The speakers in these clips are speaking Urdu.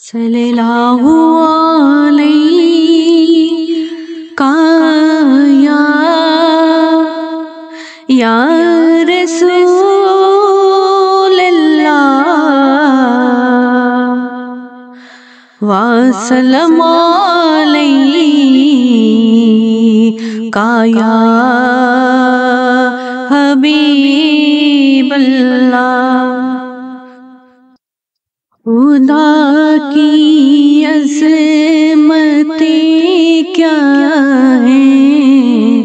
صلی اللہ علیہ یا رسول اللہ وسلم علیہ یا حبیب اللہ۔ خدا کی عظمتیں کیا ہیں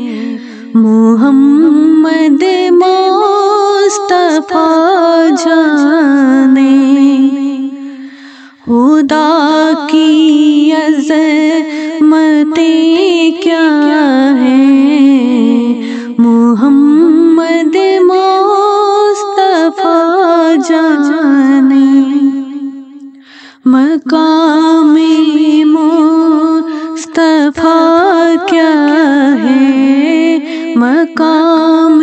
محمد مصطفیٰ جانے، خدا کی عظمتیں کیا ہیں محمد مصطفیٰ جانے، مقام مصطفیٰ کیا ہے مقام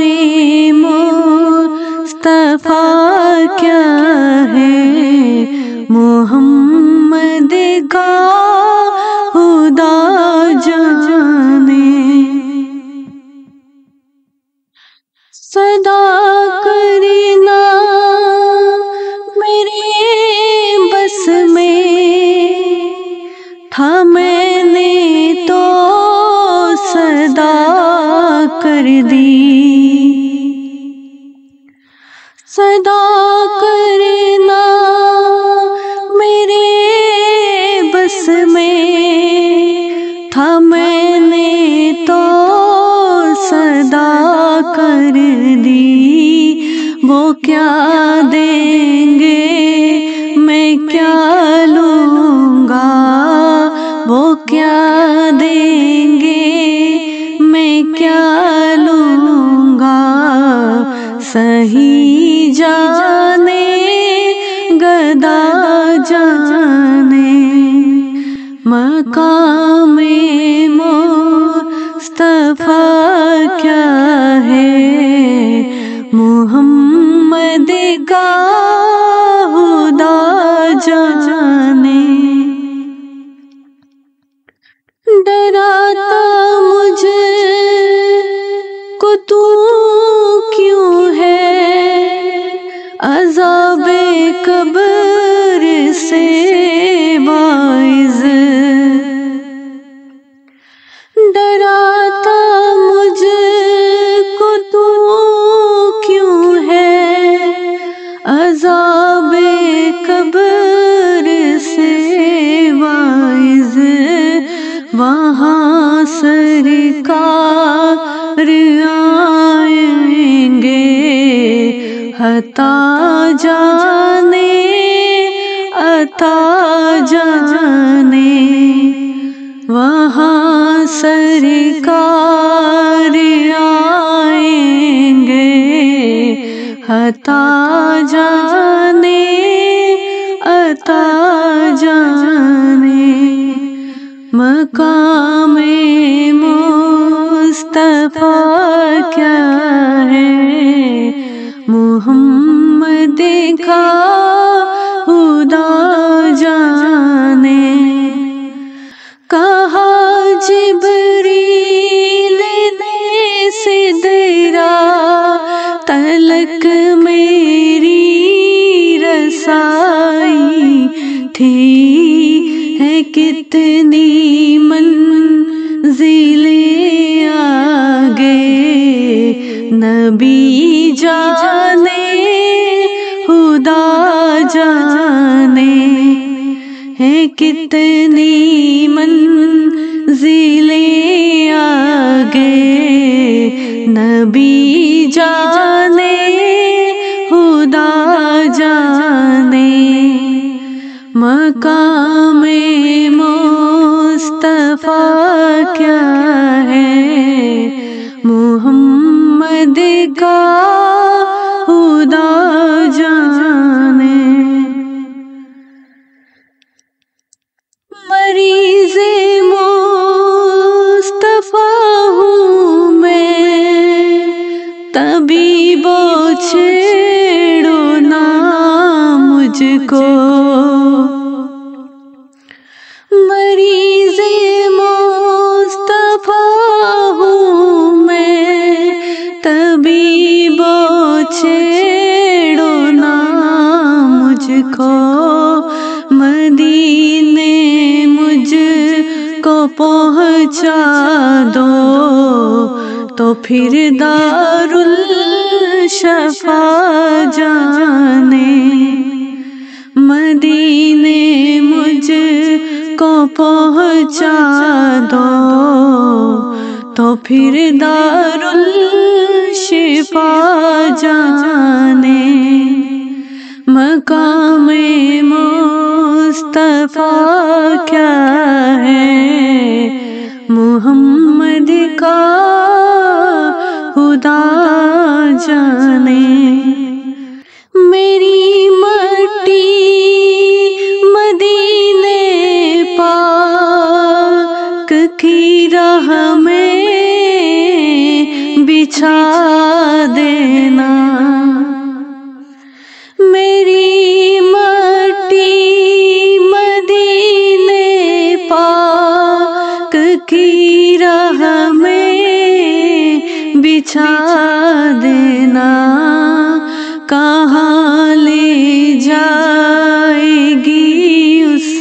مصطفیٰ کیا ہے محمد کا خدا جانے، صدا کرنا میرے بس میں تھا، میں نے تو صدا کر دی، صدا کرنا میرے بس میں تھا، میں نے تو صدا کر دی، وہ کیا دیں گے میں کیا لوں گا، وہ کیا دیں گے میں کیا لوں گا، صحیح جانے گدا جانے، مقام مصطفیٰ کیا ہے محمد کا خدا جانے، ڈراتا مجھ کو تو کیوں ہے عذاب قبر سے واعظ، ڈراتا مجھ کو تو کیوں ہے عذاب قبر سے واعظ، وہاں سرکار آئیں گے عطا جانے عطا جانے، وہاں سرکار آئیں گے عطا جانے عطا جانے، مقام مصطفیٰ کیا ہے محمد کا خدا جانے، کہا جبریل نے سدرا تلک میری رسائی تھی، ہے کتنی منزلیں آگے نبی جانے خدا جانے، ہے کتنی منزلیں آگے نبی جانے خدا جانے، مقام مصطفیٰ کیا ہے محمد کا خدا جانے، مریض مصطفیٰ ہوں میں، طبیب چھیڑو نا مجھ کو، کو مدینے مجھ کو پہنچا دو، تو پھر دارالشفا جانے۔ مدینے مجھ کو پہنچا دو، تو پھر دارالشفا جانے۔ مقام مصطفیٰ کیا ہے محمد کا خدا جانے۔ میری مٹی مدینے پاک کی راہ میں بچھا دینا۔ میری مٹی مدینے پاک کی راہ میں بچھا دینا۔ کہاں لے جائے گی اس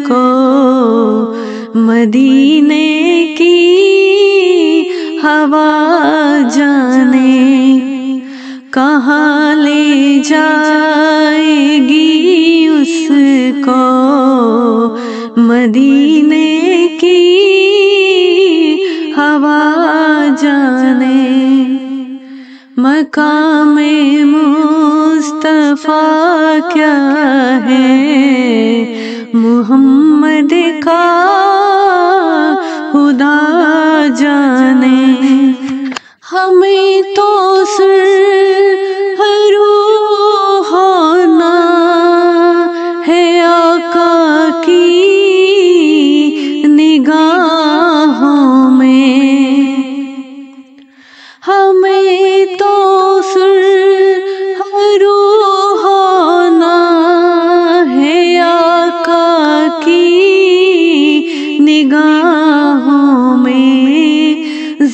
کو مدینے کی ہوا جانے۔ کہاں لے جائے گی اس کو مدینے کی ہوا جانے۔ مقام مصطفیٰ کیا ہے محمد کا خدا جانے۔ ہمیں تو ہونا ہے آقا کی نگاہوں میں۔ ہمیں تو ہونا ہے آقا کی نگاہوں میں۔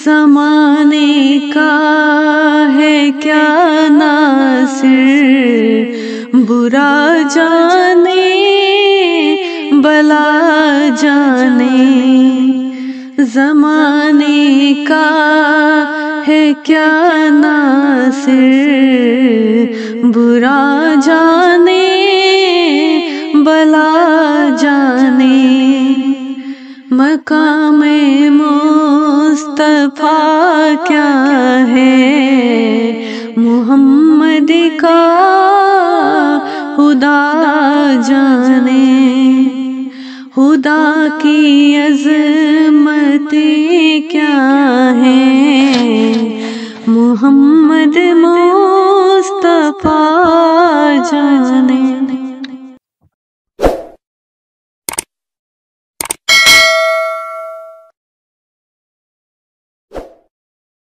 زمانے کا ہے کیا ناصر، برا جانے بلا جانے۔ زمانے کا ہے کیا ناصر، برا جانے بلا جانے۔ مقام مصطفیٰ کیا ہے محمد کا خدا جانے۔ خدا کی عظمتیں کیا ہیں محمد مصطفیٰ جانے۔